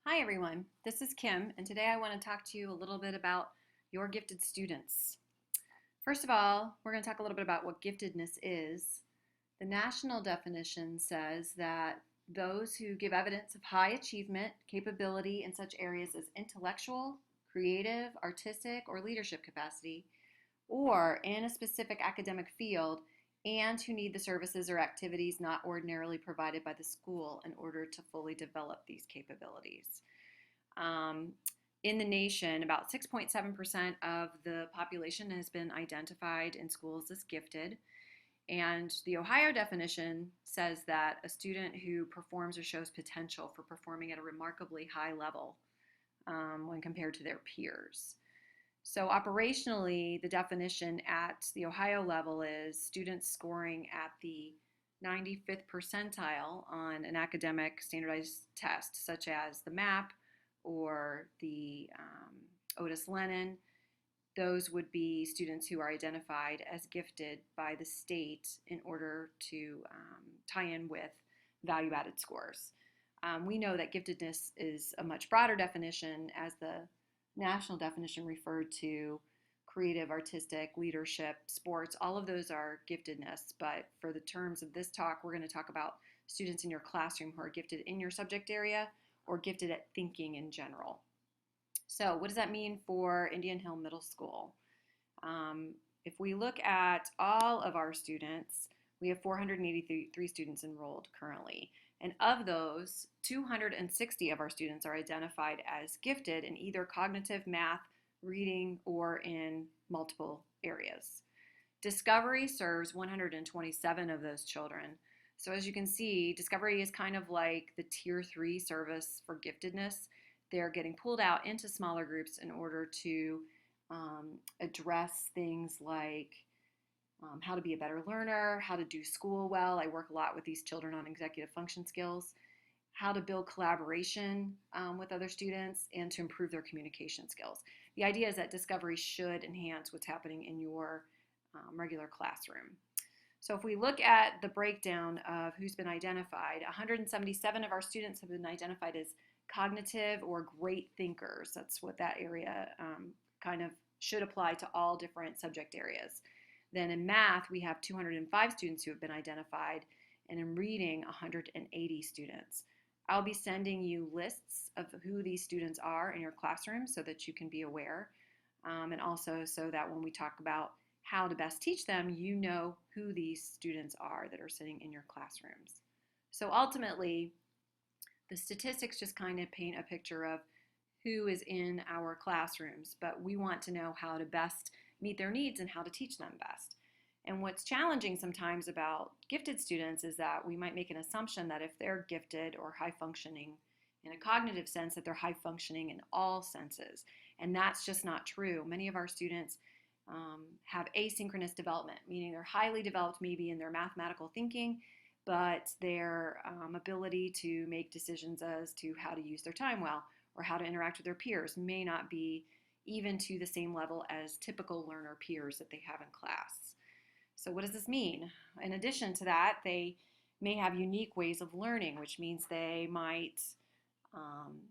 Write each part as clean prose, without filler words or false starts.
Hi everyone, this is Kim, and today I want to talk to you a little bit about your gifted students. First of all, we're going to talk a little bit about what giftedness is. The national definition says that those who give evidence of high achievement, capability in such areas as intellectual, creative, artistic, or leadership capacity, or in a specific academic field, and who need the services or activities not ordinarily provided by the school in order to fully develop these capabilities. Um, in the nation, about 6.7% of the population has been identified in schools as gifted. And the Ohio definition says that a student who performs or shows potential for performing at a remarkably high level when compared to their peers. So operationally, the definition at the Ohio level is students scoring at the 95th percentile on an academic standardized test, such as the MAP or the Otis Lennon. Those would be students who are identified as gifted by the state in order to tie in with value-added scores. We know that giftedness is a much broader definition, as the national definition referred to creative, artistic, leadership, sports. All of those are giftedness, but for the terms of this talk, we're going to talk about students in your classroom who are gifted in your subject area or gifted at thinking in general. So what does that mean for Indian Hill Middle School? If we look at all of our students, we have 483 students enrolled currently. And of those, 260 of our students are identified as gifted in either cognitive, math, reading, or in multiple areas. Discovery serves 127 of those children. So as you can see, Discovery is kind of like the Tier 3 service for giftedness. They're getting pulled out into smaller groups in order to address things like how to be a better learner, how to do school well. I work a lot with these children on executive function skills, how to build collaboration with other students, and to improve their communication skills. The idea is that Discovery should enhance what's happening in your regular classroom. So if we look at the breakdown of who's been identified, 177 of our students have been identified as cognitive or great thinkers. That's what that area kind of should apply to all different subject areas. Then in math, we have 205 students who have been identified, and in reading, 180 students. I'll be sending you lists of who these students are in your classroom so that you can be aware, and also so that when we talk about how to best teach them, you know who these students are that are sitting in your classrooms. So ultimately, the statistics just kind of paint a picture of who is in our classrooms, but we want to know how to best meet their needs and how to teach them best. And what's challenging sometimes about gifted students is that we might make an assumption that if they're gifted or high functioning in a cognitive sense, that they're high functioning in all senses. And that's just not true. Many of our students have asynchronous development, meaning they're highly developed maybe in their mathematical thinking, but their ability to make decisions as to how to use their time well or how to interact with their peers may not be even to the same level as typical learner peers that they have in class. So what does this mean? In addition to that, they may have unique ways of learning, which means they might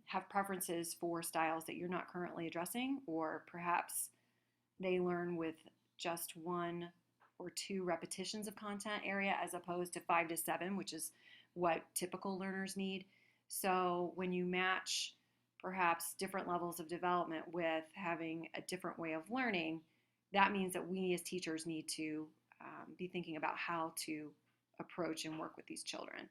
have preferences for styles that you're not currently addressing, or perhaps they learn with just 1 or 2 repetitions of content area as opposed to 5 to 7, which is what typical learners need. So when you match perhaps different levels of development with having a different way of learning, that means that we as teachers need to be thinking about how to approach and work with these children.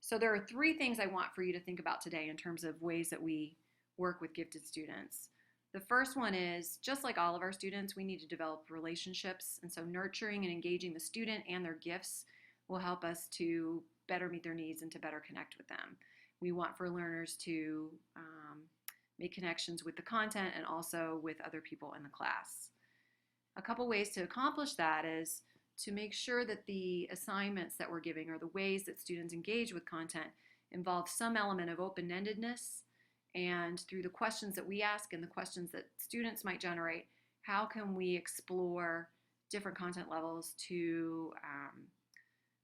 So there are 3 things I want for you to think about today in terms of ways that we work with gifted students. The first one is, just like all of our students, we need to develop relationships. And so nurturing and engaging the student and their gifts will help us to better meet their needs and to better connect with them. We want for learners to make connections with the content and also with other people in the class. A couple ways to accomplish that is to make sure that the assignments that we're giving or the ways that students engage with content involve some element of open-endedness, and through the questions that we ask and the questions that students might generate, how can we explore different content levels to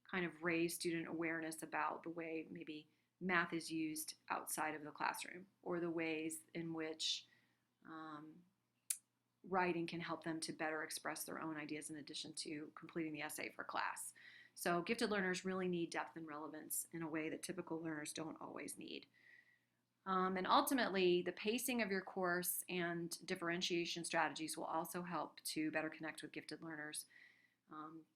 kind of raise student awareness about the way maybe math is used outside of the classroom, or the ways in which writing can help them to better express their own ideas in addition to completing the essay for class. So gifted learners really need depth and relevance in a way that typical learners don't always need. And ultimately, the pacing of your course and differentiation strategies will also help to better connect with gifted learners,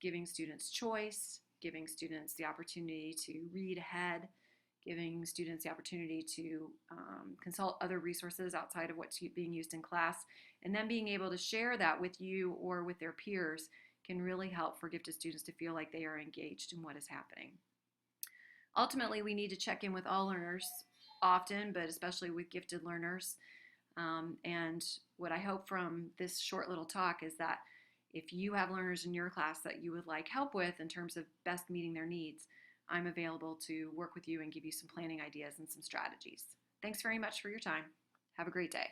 giving students choice, giving students the opportunity to read ahead, giving students the opportunity to consult other resources outside of what's being used in class, and then being able to share that with you or with their peers can really help for gifted students to feel like they are engaged in what is happening. Ultimately, we need to check in with all learners often, but especially with gifted learners. And what I hope from this short little talk is that if you have learners in your class that you would like help with in terms of best meeting their needs, I'm available to work with you and give you some planning ideas and some strategies. Thanks very much for your time. Have a great day.